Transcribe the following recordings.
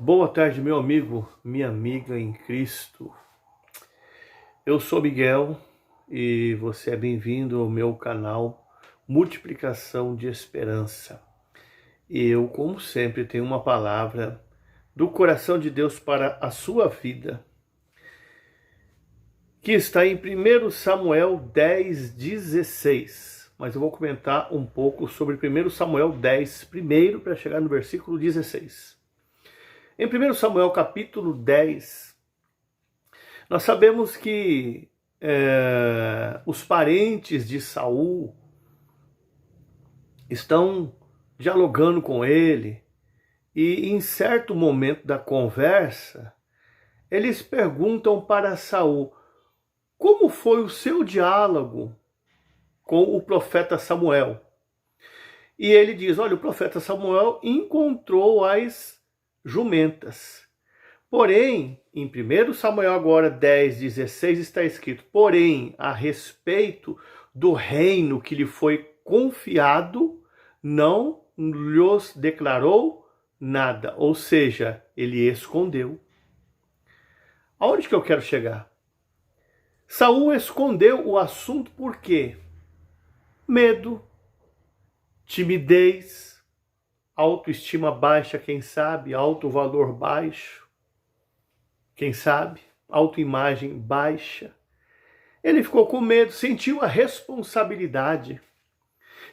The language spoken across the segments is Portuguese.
Boa tarde, meu amigo, minha amiga em Cristo. Eu sou Miguel e você é bem-vindo ao meu canal Multiplicação de Esperança. E eu, como sempre, tenho uma palavra do coração de Deus para a sua vida, que está em 1 Samuel 10:16. Mas eu vou comentar um pouco sobre 1 Samuel 10 primeiro, para chegar no versículo 16. Em 1 Samuel capítulo 10, nós sabemos que os parentes de Saul estão dialogando com ele e em certo momento da conversa, eles perguntam para Saul como foi o seu diálogo com o profeta Samuel. E ele diz, olha, o profeta Samuel encontrou as jumentas. Porém, em 1 Samuel agora 10:16 está escrito, porém, a respeito do reino que lhe foi confiado, não lhes declarou nada. Ou seja, ele escondeu. Aonde que eu quero chegar? Saul escondeu o assunto por quê? Medo, timidez, autoestima baixa, quem sabe, alto valor baixo, quem sabe, autoimagem baixa. Ele ficou com medo, sentiu a responsabilidade,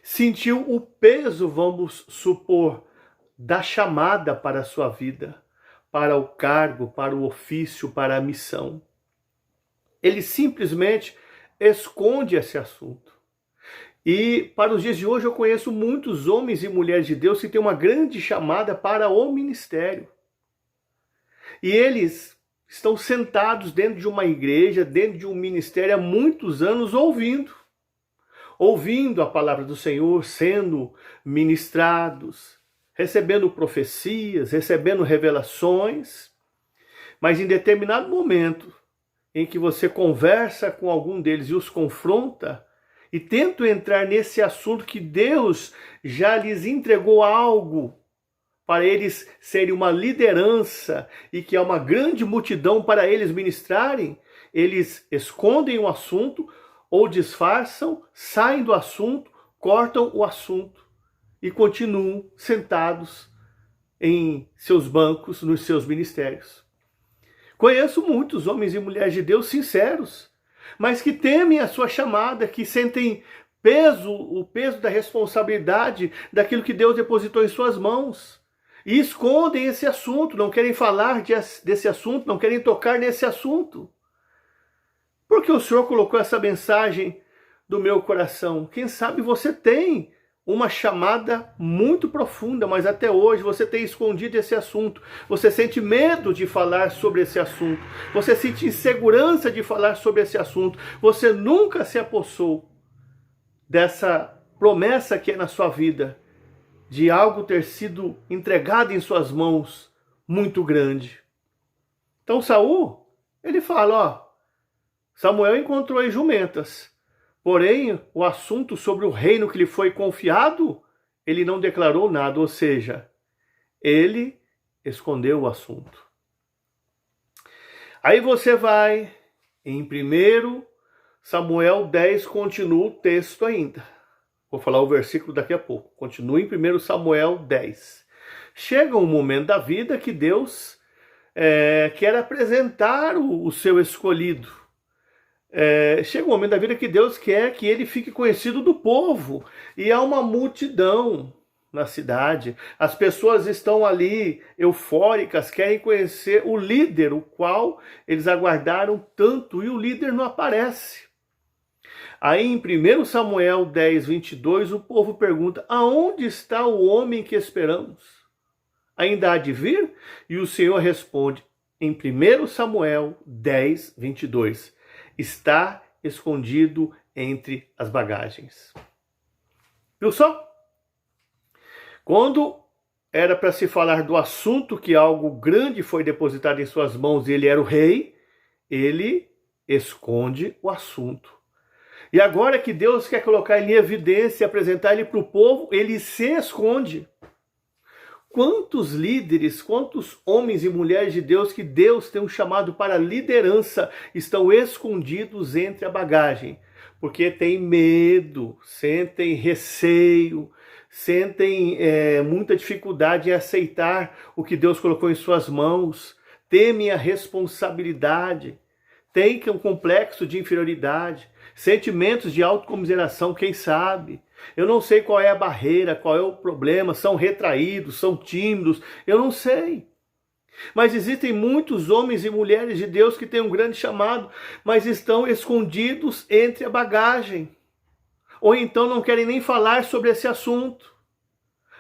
sentiu o peso, vamos supor, da chamada para a sua vida, para o cargo, para o ofício, para a missão. Ele simplesmente esconde esse assunto. E para os dias de hoje eu conheço muitos homens e mulheres de Deus que têm uma grande chamada para o ministério. E eles estão sentados dentro de uma igreja, dentro de um ministério há muitos anos ouvindo a palavra do Senhor, sendo ministrados, recebendo profecias, recebendo revelações, mas em determinado momento em que você conversa com algum deles e os confronta e tenta entrar nesse assunto que Deus já lhes entregou algo para eles serem uma liderança e que há uma grande multidão para eles ministrarem, eles escondem o assunto ou disfarçam, saem do assunto, cortam o assunto e continuam sentados em seus bancos, nos seus ministérios. Conheço muitos homens e mulheres de Deus sinceros, mas que temem a sua chamada, que sentem o peso da responsabilidade daquilo que Deus depositou em suas mãos. E escondem esse assunto, não querem falar desse assunto, não querem tocar nesse assunto. Porque o Senhor colocou essa mensagem do meu coração. Quem sabe você tem uma chamada muito profunda, mas até hoje você tem escondido esse assunto. Você sente medo de falar sobre esse assunto. Você sente insegurança de falar sobre esse assunto. Você nunca se apossou dessa promessa que é na sua vida, de algo ter sido entregado em suas mãos muito grande. Então Saul, ele fala, Samuel encontrou as jumentas. Porém, o assunto sobre o reino que lhe foi confiado, ele não declarou nada, ou seja, ele escondeu o assunto. Aí você vai, em 1 Samuel 10, continua o texto ainda. Vou falar o versículo daqui a pouco. Continua em 1 Samuel 10. Chega um momento da vida que Deus quer apresentar o seu escolhido. Chega um momento da vida que Deus quer que ele fique conhecido do povo. E há uma multidão na cidade. As pessoas estão ali eufóricas, querem conhecer o líder, o qual eles aguardaram tanto, e o líder não aparece. Aí em 1 Samuel 10:22, o povo pergunta, aonde está o homem que esperamos? Ainda há de vir? E o Senhor responde em 1 Samuel 10:22, está escondido entre as bagagens. Viu só? Quando era para se falar do assunto que algo grande foi depositado em suas mãos e ele era o rei, ele esconde o assunto. E agora que Deus quer colocar ele em evidência e apresentar ele para o povo, ele se esconde. Quantos líderes, quantos homens e mulheres de Deus que Deus tem um chamado para liderança estão escondidos entre a bagagem? Porque têm medo, sentem receio, sentem muita dificuldade em aceitar o que Deus colocou em suas mãos, temem a responsabilidade, têm um complexo de inferioridade, sentimentos de autocomiseração, quem sabe? Eu não sei qual é a barreira, qual é o problema, são retraídos, são tímidos, eu não sei. Mas existem muitos homens e mulheres de Deus que têm um grande chamado, mas estão escondidos entre a bagagem. Ou então não querem nem falar sobre esse assunto.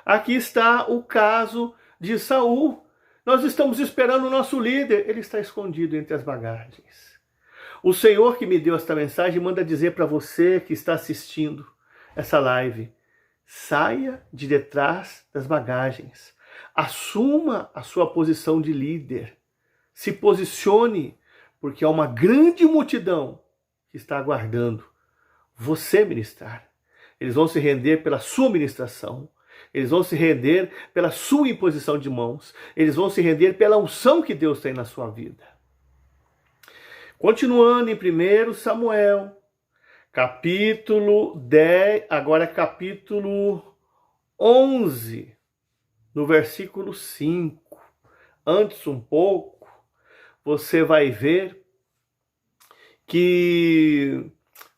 Aqui está o caso de Saul. Nós estamos esperando o nosso líder, ele está escondido entre as bagagens. O Senhor que me deu esta mensagem manda dizer para você que está assistindo essa live: saia de detrás das bagagens, assuma a sua posição de líder, se posicione, porque há uma grande multidão que está aguardando você ministrar. Eles vão se render pela sua ministração, eles vão se render pela sua imposição de mãos, eles vão se render pela unção que Deus tem na sua vida. Continuando em 1 Samuel, capítulo 10, agora capítulo 11, no versículo 5. Antes um pouco, você vai ver que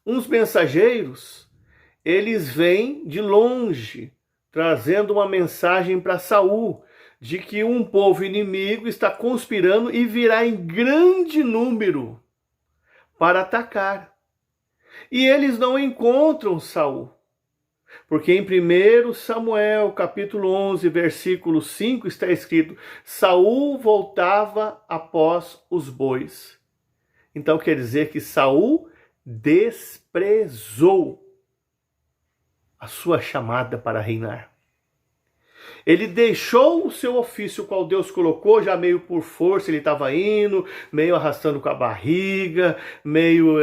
uns mensageiros, eles vêm de longe, trazendo uma mensagem para Saul, de que um povo inimigo está conspirando e virá em grande número para atacar. E eles não encontram Saul, porque em 1 Samuel, capítulo 11, versículo 5, está escrito: Saul voltava após os bois. Então quer dizer que Saul desprezou a sua chamada para reinar. Ele deixou o seu ofício qual Deus colocou, já meio por força, ele estava indo, meio arrastando com a barriga, meio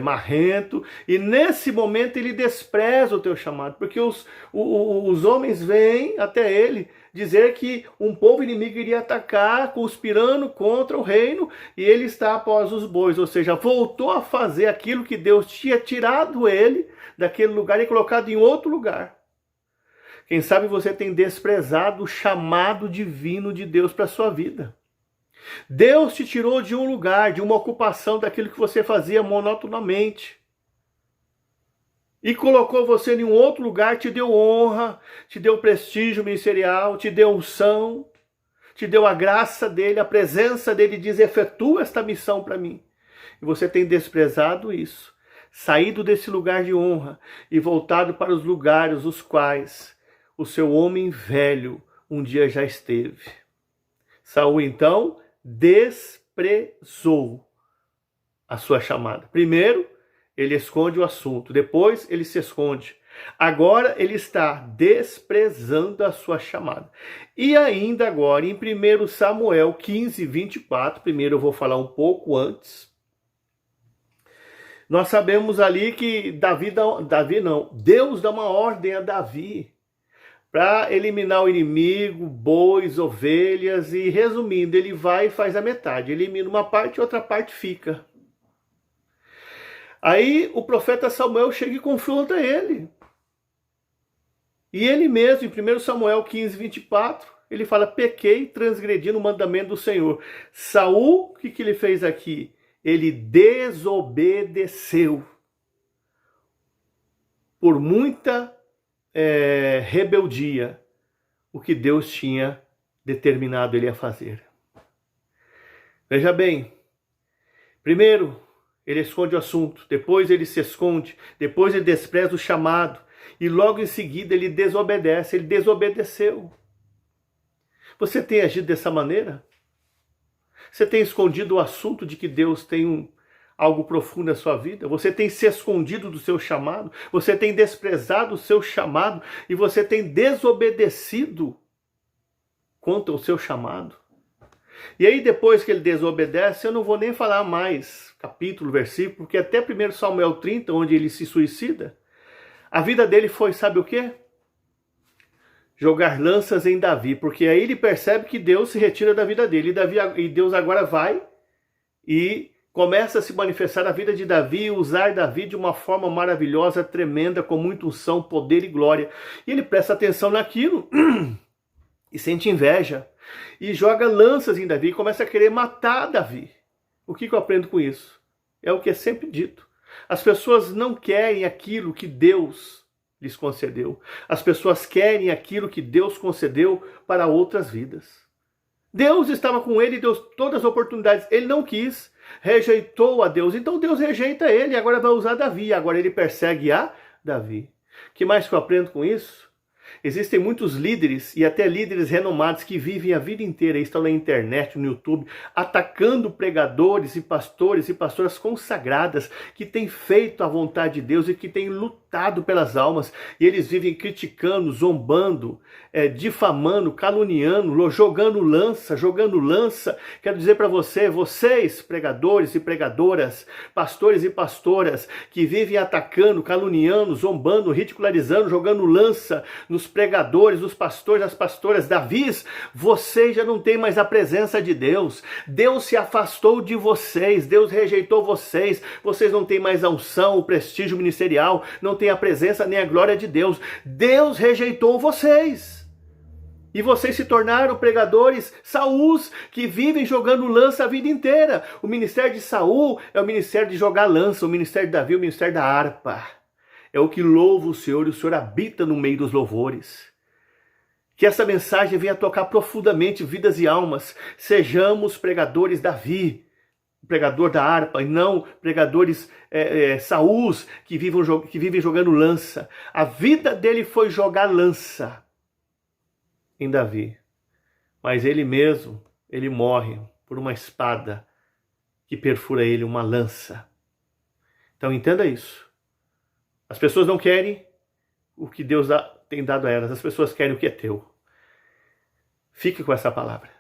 marrento, e nesse momento ele despreza o teu chamado, porque os homens vêm até ele dizer que um povo inimigo iria atacar, conspirando contra o reino, e ele está após os bois, ou seja, voltou a fazer aquilo que Deus tinha tirado ele daquele lugar e colocado em outro lugar. Quem sabe você tem desprezado o chamado divino de Deus para a sua vida. Deus te tirou de um lugar, de uma ocupação daquilo que você fazia monotonamente. E colocou você em um outro lugar, te deu honra, te deu prestígio ministerial, te deu unção, te deu a graça dele, a presença dele, diz: efetua esta missão para mim. E você tem desprezado isso, saído desse lugar de honra e voltado para os lugares os quais o seu homem velho um dia já esteve. Saul então desprezou a sua chamada. Primeiro, ele esconde o assunto, depois ele se esconde. Agora ele está desprezando a sua chamada. E ainda agora em 1 Samuel 15, 24, primeiro eu vou falar um pouco antes. Nós sabemos ali que Deus dá uma ordem a Davi para eliminar o inimigo, bois, ovelhas, e resumindo, ele vai e faz a metade, elimina uma parte e outra parte fica. Aí o profeta Samuel chega e confronta ele. E ele mesmo, em 1 Samuel 15, 24, ele fala: pequei, transgredindo o mandamento do Senhor. Saul, o que ele fez aqui? Ele desobedeceu. Por muita rebeldia, o que Deus tinha determinado ele a fazer. Veja bem, primeiro ele esconde o assunto, depois ele se esconde, depois ele despreza o chamado, e logo em seguida ele desobedece, ele desobedeceu. Você tem agido dessa maneira? Você tem escondido o assunto de que Deus tem algo profundo na sua vida? Você tem se escondido do seu chamado? Você tem desprezado o seu chamado? E você tem desobedecido quanto ao seu chamado? E aí depois que ele desobedece, eu não vou nem falar mais capítulo, versículo, porque até 1 Samuel 30, onde ele se suicida, a vida dele foi, sabe o quê? jogar lanças em Davi, porque aí ele percebe que Deus se retira da vida dele, e Deus agora vai e começa a se manifestar na vida de Davi, usar Davi de uma forma maravilhosa, tremenda, com muita unção, poder e glória. E ele presta atenção naquilo e sente inveja, e joga lanças em Davi, e começa a querer matar Davi. O que eu aprendo com isso? É o que é sempre dito. As pessoas não querem aquilo que Deus lhes concedeu. As pessoas querem aquilo que Deus concedeu para outras vidas. Deus estava com ele e deu todas as oportunidades. Ele não quis, rejeitou a Deus. Então Deus rejeita ele e agora vai usar Davi. Agora ele persegue a Davi. O que mais que eu aprendo com isso? Existem muitos líderes e até líderes renomados que vivem a vida inteira, estão na internet, no YouTube, atacando pregadores e pastoras consagradas que têm feito a vontade de Deus e que têm lutado pelas almas. E eles vivem criticando, zombando, difamando, caluniando, jogando lança. Quero dizer para vocês, pregadores e pregadoras, pastores e pastoras, que vivem atacando, caluniando, zombando, ridicularizando, jogando lança nos pregadores, nos pastores, nas pastoras, Davis, vocês já não têm mais a presença de Deus. Deus se afastou de vocês, Deus rejeitou vocês, vocês não têm mais a unção, o prestígio ministerial, não têm a presença nem a glória de Deus. Deus rejeitou vocês. E vocês se tornaram pregadores Saús, que vivem jogando lança a vida inteira. O ministério de Saul é o ministério de jogar lança, o ministério de Davi é o ministério da harpa. É o que louva o Senhor, e o Senhor habita no meio dos louvores. Que essa mensagem venha tocar profundamente vidas e almas. Sejamos pregadores Davi, pregador da harpa, e não pregadores Saús, que vivem jogando lança. A vida dele foi jogar lança em Davi. Mas ele mesmo, ele morre por uma espada que perfura ele, uma lança. Então entenda isso. As pessoas não querem o que Deus tem dado a elas, as pessoas querem o que é teu. Fique com essa palavra.